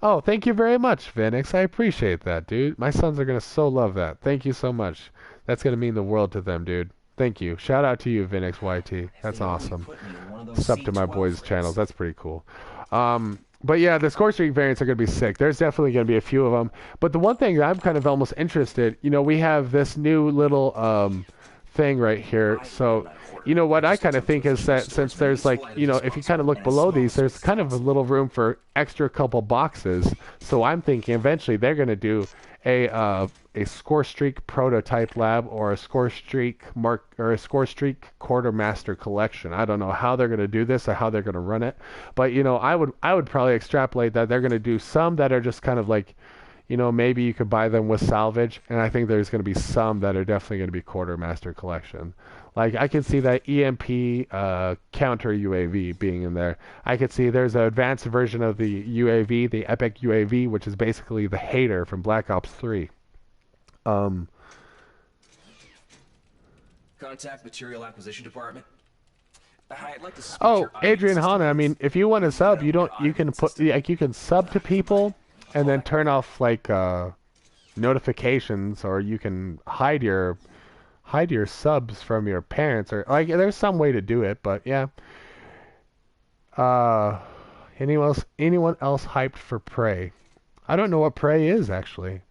Oh, thank you very much, Vinix. I appreciate that, dude. My sons are gonna so love that. Thank you so much. That's gonna mean the world to them, dude. Thank you. Shout out to you, Vinix YT. If That's they'd only awesome. put me in one of those Sub to my C-12 boys' channels. rigs. That's pretty cool. But yeah, the score streak variants are going to be sick. There's definitely going to be a few of them. But the one thing that I'm kind of almost interested, we have this new little thing right here. So, what I kind of think is that since there's like, if you kind of look below these, there's kind of a little room for extra couple boxes. So I'm thinking eventually they're going to do a score streak prototype lab or a score streak quartermaster collection. I don't know how they're going to do this or how they're going to run it, but I would probably extrapolate that they're going to do some that are just kind of like, maybe you could buy them with salvage, and I think there's going to be some that are definitely going to be quartermaster collection. Like I can see that EMP counter UAV being in there. I could see there's an advanced version of the UAV, the Epic UAV, which is basically the Hater from Black Ops 3. Um, Contact Material Acquisition Department. Hi, I'd like to speak to oh, your audience Adrian Hanna, I assistant. mean, if you want to sub, you can sub to people and then turn off like notifications, or you can hide your subs from your parents, or like there's some way to do it, but yeah. Uh, anyone else hyped for Prey? I don't know what Prey is actually.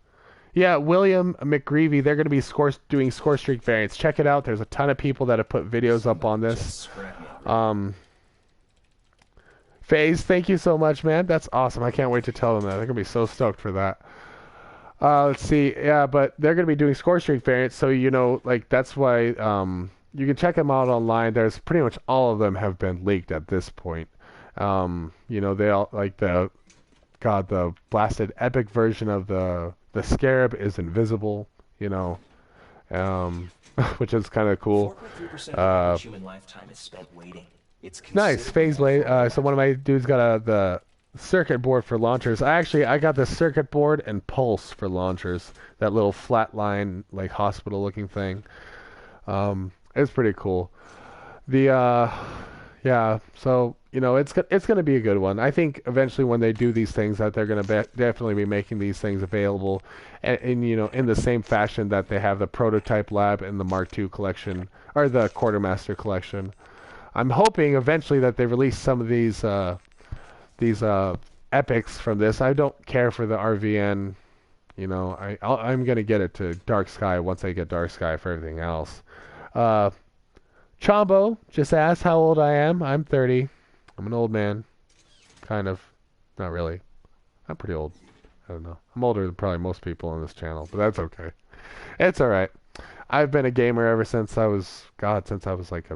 Yeah, William McGreevy, they're going to be doing score streak variants. Check it out. There's a ton of people that have put videos up Somebody on just this. scrap me a rig. Um, FaZe, thank you so much, man. That's awesome. I can't wait to tell them that. They're going to be so stoked for that. Let's see. Yeah, but they're going to be doing score streak variants, so like that's why you can check them out online. There's pretty much all of them have been leaked at this point. They all like the blasted epic version of the Scarab is invisible, um, which is kind of cool. 4.3% of the Uh, average human lifetime is spent waiting. It's Nice, considerably phase blade. more So one of my dudes got the circuit board for launchers. I got the circuit board and pulse for launchers. That little flat line, like hospital looking thing. It's pretty cool. The Yeah, so it's gonna be a good one. I think eventually when they do these things that they're gonna definitely be making these things available, in the same fashion that they have the prototype lab and the Mark II collection or the Quartermaster collection. I'm hoping eventually that they release some of these epics from this. I don't care for the RVN. I'm gonna get it to Dark Sky once I get Dark Sky for everything else. Uh, Chombo just asked how old I am. I'm 30. I'm an old man. Kind of. Not really. I'm pretty old. I don't know. I'm older than probably most people on this channel, but that's okay. It's alright. I've been a gamer ever since since I was like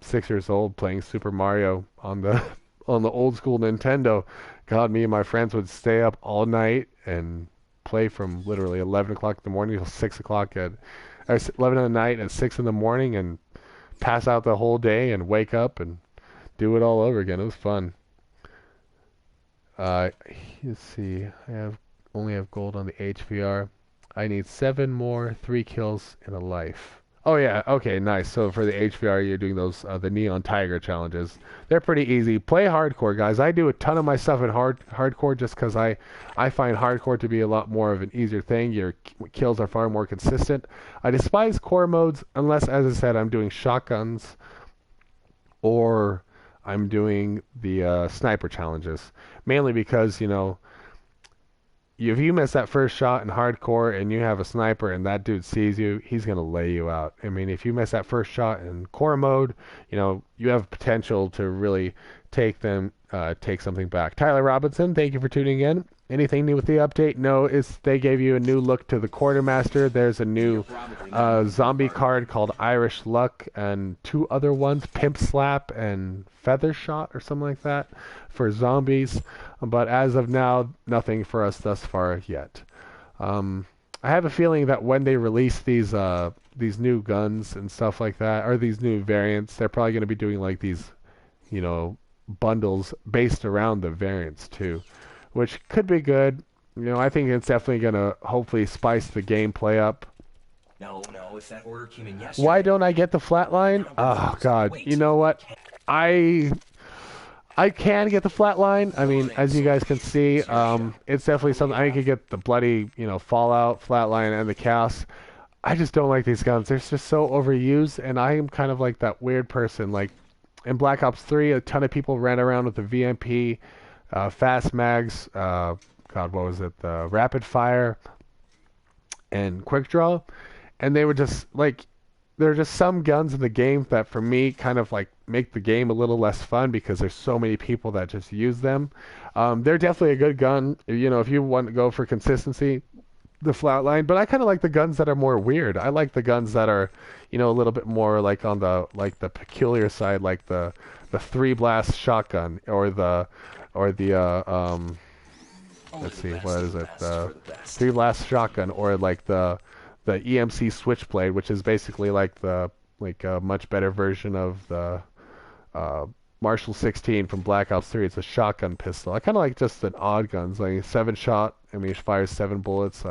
6 years old, playing Super Mario on the on the old school Nintendo. God, me and my friends would stay up all night and play from literally 11 o'clock in the morning till 6 o'clock or 11 at night and 6 in the morning, and pass out the whole day and wake up and do it all over again. It was fun. Uh, let's see. Only have gold on the HVR. I need 7 more 3 kills in a life. Oh yeah, okay, nice. So for the HVR, you're doing those the Neon Tiger challenges. They're pretty easy. Play hardcore, guys. I do a ton of my stuff in hardcore just because I find hardcore to be a lot more of an easier thing. Your kills are far more consistent. I despise core modes unless, as I said, I'm doing shotguns or I'm doing the sniper challenges. Mainly because if you miss that first shot in hardcore and you have a sniper and that dude sees you, he's going to lay you out. I mean, if you miss that first shot in core mode, you have potential to really take something back. Tyler Robinson, thank you for tuning in. Anything new with the update? No, they gave you a new look to the Quartermaster. There's a new zombie card called Irish Luck and 2 other ones, Pimp Slap and Feather Shot or something like that for zombies. But as of now, nothing for us thus far yet. I have a feeling that when they release these new guns and stuff like that, or these new variants, they're probably going to be doing like these, bundles based around the variants too, which could be good. I think it's definitely going to hopefully spice the gameplay up. No, if that order came in yesterday. Why don't I get the flatline? Oh God, you know what? I can get the flatline. I mean, as you guys can see, it's definitely something I could get the bloody, Fallout, flatline, and the chaos. I just don't like these guns. They're just so overused, and I am kind of like that weird person. Like in Black Ops 3, a ton of people ran around with the VMP, fast mags, God, what was it? The rapid fire and quick draw, and they were just like there are just some guns in the game that for me kind of like make the game a little less fun because there's so many people that just use them. They're definitely a good gun, if you want to go for consistency, the flatline. But I kind of like the guns that are more weird. I like the guns that are, a little bit more like on the peculiar side, like the three blast shotgun or the let's see, what is it? The three blast shotgun or like the EMC Switchblade, which is basically like a much better version of the Marshall 16 from Black Ops 3. It's a shotgun pistol. I kind of like just an odd guns, like 7-shot. I mean, it fires 7 bullets.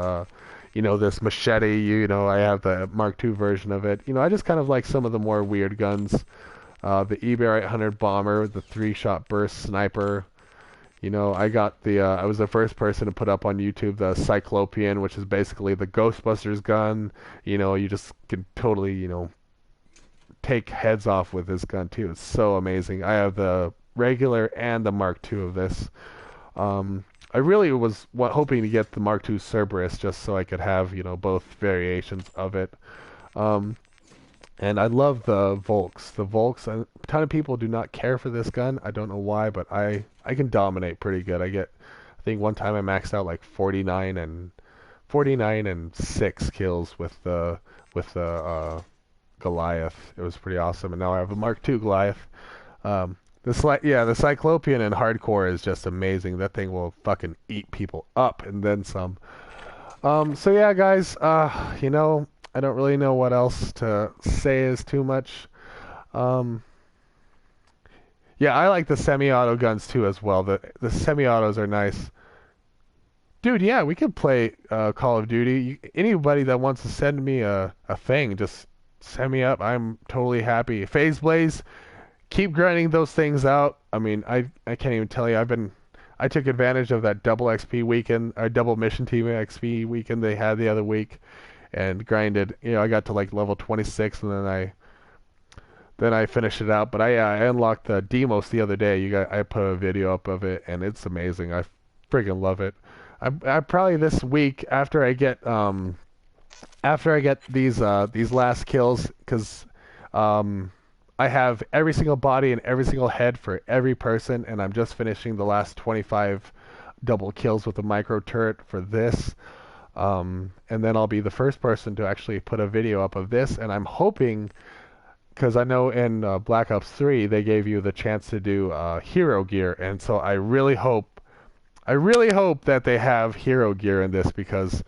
This machete. I have the Mark II version of it. I just kind of like some of the more weird guns. The EBR 800 bomber, the 3-shot burst sniper. I got I was the first person to put up on YouTube the Cyclopean, which is basically the Ghostbusters gun. You just can totally, take heads off with this gun too. It's so amazing. I have the regular and the Mark II of this. I really was hoping to get the Mark II Cerberus just so I could have, both variations of it. And I love the Volks. The Volks, a ton of people do not care for this gun. I don't know why, but I can dominate pretty good. I think one time I maxed out like 49 and 6 kills with the Goliath. It was pretty awesome. And now I have a Mark II Goliath. The Cyclopean in hardcore is just amazing. That thing will fucking eat people up and then some. So yeah, guys, I don't really know what else to say is too much. Yeah, I like the semi-auto guns too as well. The semi-autos are nice. Dude, yeah, we could play Call of Duty. Anybody that wants to send me a thing, just send me up. I'm totally happy. Phase Blaze, keep grinding those things out. I mean, I can't even tell you. I took advantage of that double XP weekend, or double mission team XP weekend they had the other week, and grinded. I got to like level 26, and then I finished it out. But I unlocked the Demos the other day. I put a video up of it, and it's amazing. I friggin' love it. I probably this week after I get these last kills, because I have every single body and every single head for every person, and I'm just finishing the last 25 double kills with the micro turret for this. And then I'll be the first person to actually put a video up of this, and I'm hoping, because I know in Black Ops 3 they gave you the chance to do hero gear, and so I really hope that they have hero gear in this, because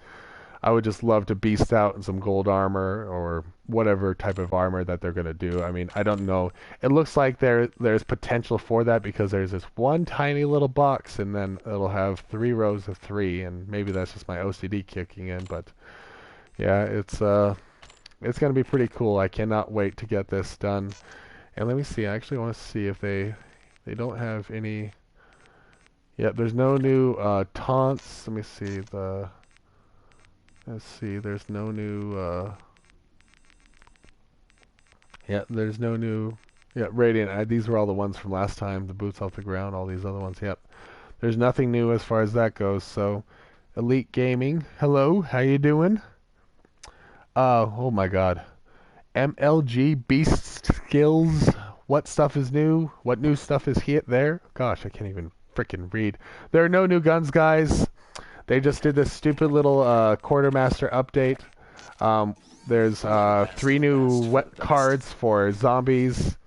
I would just love to beast out in some gold armor or whatever type of armor that they're going to do. I mean, I don't know. It looks like there's potential for that, because there's this one tiny little box, and then it'll have 3 rows of 3, and maybe that's just my OCD kicking in, but yeah, it's going to be pretty cool. I cannot wait to get this done. And let me see. I actually want to see if they don't have any. Yeah, there's no new taunts. Let me see Let's see. There's no new. Yeah, there's no new. Yeah, Radiant. These were all the ones from last time. The boots off the ground. All these other ones. Yep. There's nothing new as far as that goes. So, Elite Gaming. Hello. How you doing? Oh my God. MLG Beast Skills. What stuff is new? What new stuff is hit there? Gosh, I can't even freaking read. There are no new guns, guys. They just did this stupid little Quartermaster update. There's 3 new wet cards for zombies.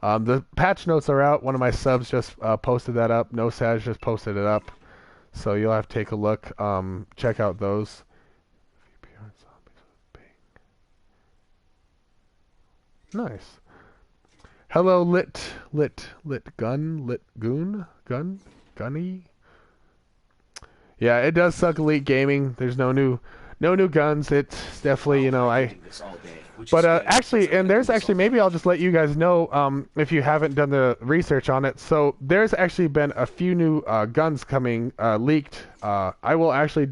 The patch notes are out. One of my subs just posted that up. NoSaz just posted it up. So you'll have to take a look. Check out those. Nice. Hello, lit gunny. Yeah, it does suck, Elite Gaming. There's no new no new guns. It's definitely, you know, I could I do this all day, which but is good, since actually, I'm and gonna do there's this actually all maybe day. I'll just let you guys know if you haven't done the research on it. So there's actually been a few new guns coming leaked. I will actually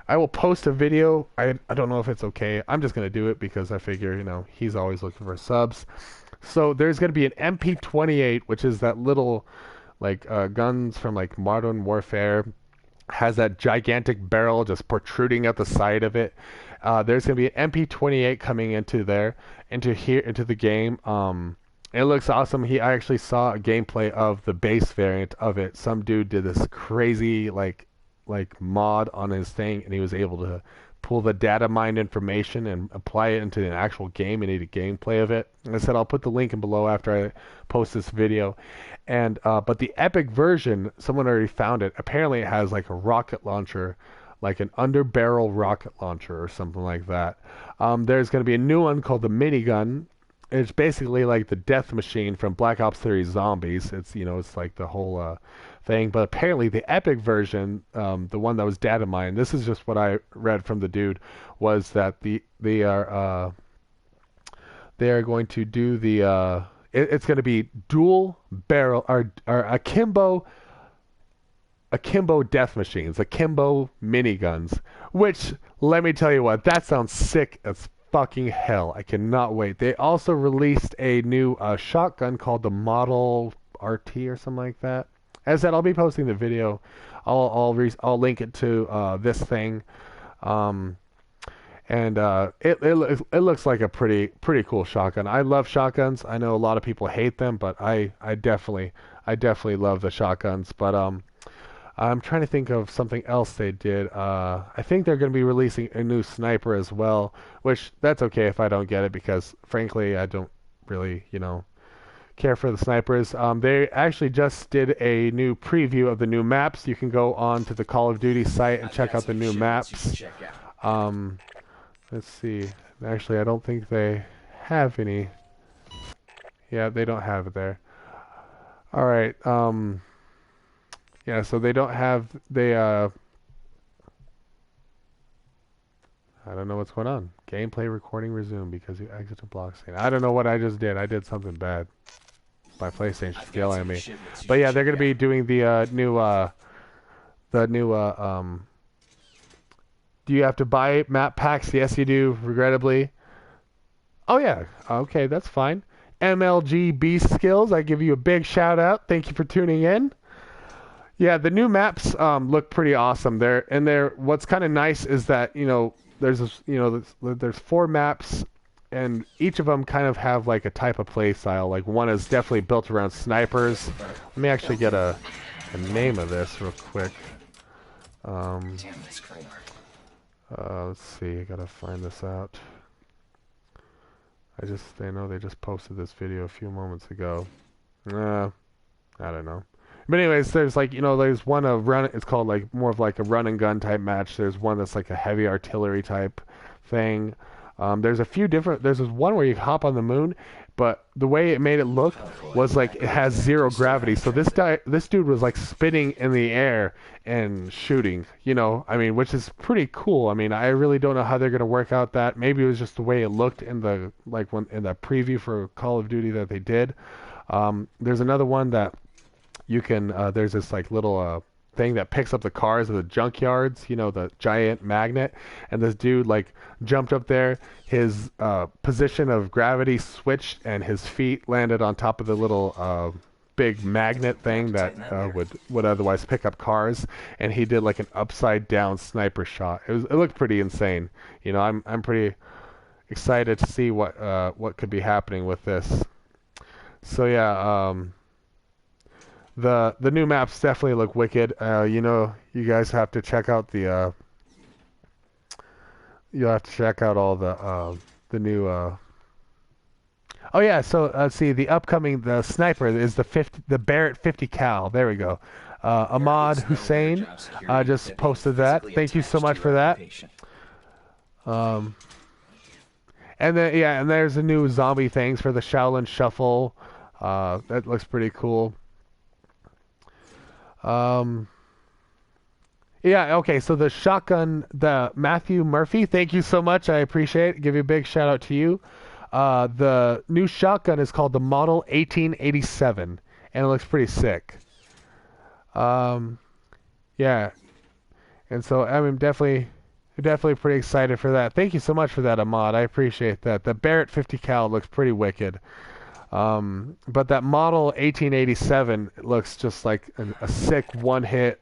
I will post a video. I don't know if it's okay. I'm just gonna do it because I figure you know he's always looking for subs. So there's gonna be an MP28, which is that little like guns from like Modern Warfare, has that gigantic barrel just protruding at the side of it. There's gonna be an MP28 coming into there, into here, into the game. It looks awesome. I actually saw a gameplay of the base variant of it. Some dude did this crazy like mod on his thing, and he was able to pull the data mined information and apply it into an actual game and need a gameplay of it. And I said I'll put the link in below after I post this video. And but the Epic version, someone already found it. Apparently, it has like a rocket launcher, like an underbarrel rocket launcher or something like that. There's going to be a new one called the minigun. It's basically like the death machine from Black Ops 3 Zombies. It's you know it's like the whole thing. But apparently, the Epic version, the one that was data mined. This is just what I read from the dude, was that they are going to do it's going to be dual barrel or akimbo death machines, akimbo miniguns. Which let me tell you what, that sounds sick as fucking hell. I cannot wait. They also released a new shotgun called the Model RT or something like that. As I said, I'll be posting the video. I'll link it to this thing. Um, and it looks like a pretty cool shotgun. I love shotguns. I know a lot of people hate them, but I definitely love the shotguns. But I'm trying to think of something else they did. I think they're going to be releasing a new sniper as well, which that's okay if I don't get it because frankly I don't really care for the snipers. They actually just did a new preview of the new maps. You can go on to the Call of Duty site and I've check got out the some new shipments you can maps. check out. Let's see. Actually, I don't think they have any. Yeah, they don't have it there. All right. Yeah, so they don't have I don't know what's going on. Gameplay recording resume because you exited block scene. I don't know what I just did. I did something bad. My PlayStation I've got yelling at some me. shipments you But can yeah, they're check gonna be out. doing the new do you have to buy map packs? Yes, you do, regrettably. Oh yeah. Okay, that's fine. MLG Beast Skills, I give you a big shout out. Thank you for tuning in. Yeah, the new maps look pretty awesome. They're what's kind of nice is that there's four maps, and each of them kind of have like a type of play style. Like one is definitely built around snipers. Let me actually get a name of this real quick. Um, Damn this Kramer. let's see. I gotta find this out. I know they just posted this video a few moments ago. I don't know. But anyways, there's like there's one of run. It's called like more of like a run and gun type match. There's one that's like a heavy artillery type thing. There's a few different. There's this one where you hop on the moon, but the way it made it look was like it has zero gravity. So this dude was like spinning in the air and shooting. I mean, which is pretty cool. I mean, I really don't know how they're gonna work out that. Maybe it was just the way it looked in the in the preview for Call of Duty that they did. There's another one that you can there's this like little thing that picks up the cars at the junkyards, the giant magnet, and this dude like jumped up there, his position of gravity switched and his feet landed on top of the little big magnet thing that would otherwise pick up cars, and he did like an upside down sniper shot. It looked pretty insane. I'm pretty excited to see what could be happening with this. So yeah, the new maps definitely look wicked. You guys have to check out you'll have to check out all the new. Oh yeah, so let's see. The sniper is the Barrett 50 cal. There we go. Ahmad Hussein just posted that. Thank you so much for that. Um, and then and there's the new zombie things for the Shaolin Shuffle. That looks pretty cool. Um, Yeah, okay, so the shotgun, the Matthew Murphy, thank you so much. I appreciate it. Give you a big shout out to you. The new shotgun is called the Model 1887, and it looks pretty sick. Um, yeah, and so I'm definitely pretty excited for that. Thank you so much for that, Ahmad. I appreciate that. The Barrett 50 cal looks pretty wicked. But that Model 1887 looks just like a sick one-hit,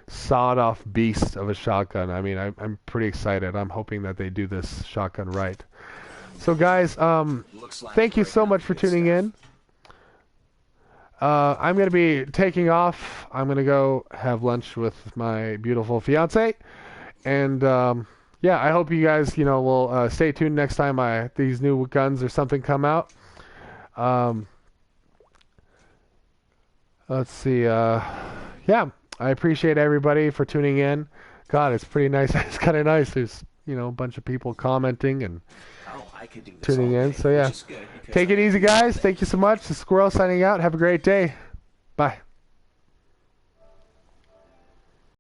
sawed-off beast of a shotgun. I mean, I'm pretty excited. I'm hoping that they do this shotgun right. So, guys, Looks like thank you're you so breaking out much the for good tuning stuff. in. I'm going to be taking off. I'm going to go have lunch with my beautiful fiance. And yeah, I hope you guys, will stay tuned next time these new guns or something come out. Um, let's see. Yeah, I appreciate everybody for tuning in. God, it's pretty nice. It's kind of nice. There's, a bunch of people commenting and Oh, I could do this tuning all in. day, So which yeah, is good because take I it have easy, a lot of guys. Thank you things so to do. much. The Squirrel signing out. Have a great day. Bye.